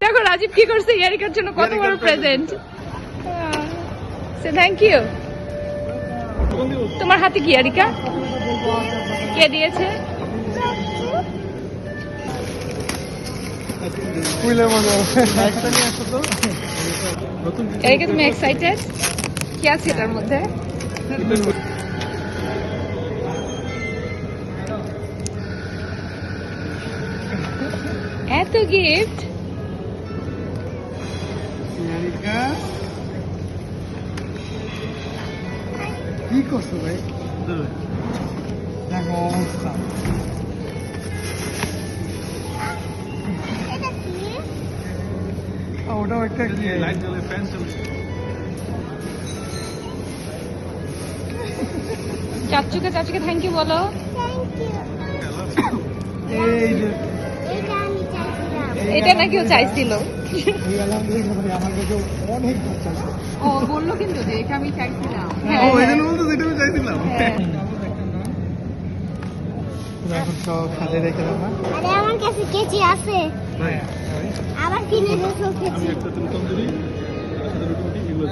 দেখো রাজীব কি করছে ইয়ারিকার জন্য, কত বড় প্রেজেন্ট। Thank you. তোমার হাতে কি ইয়ারিকা? কে দিয়েছে? ইয়ারিকা তুমি এক্সাইটেড? কি আছে এটার মধ্যে? এত গিফট। কি করছো ভাই? দেখো অবস্থা। ওটাও একটা লাইট জ্বলে, ফ্যান চলে। চাচুকে থ্যাংক ইউ বলো। এই যে এটা না কেউ চাইছিল। আমার কাছে অনেক বাচ্চা আছে। ও বললো কিন্তু যে এটা আমি চাইছিলাম। ও এজন্য বলতো যেটা আমি চাইছিলাম। এখন সব খালি রেখে দাও না। আরে আমার কাছে কেচি আছে। হ্যাঁ আবার কিনে দিয়েছো কেচি। আমি একটা তুমি কম দিবি, সাথে রুটি এগুলো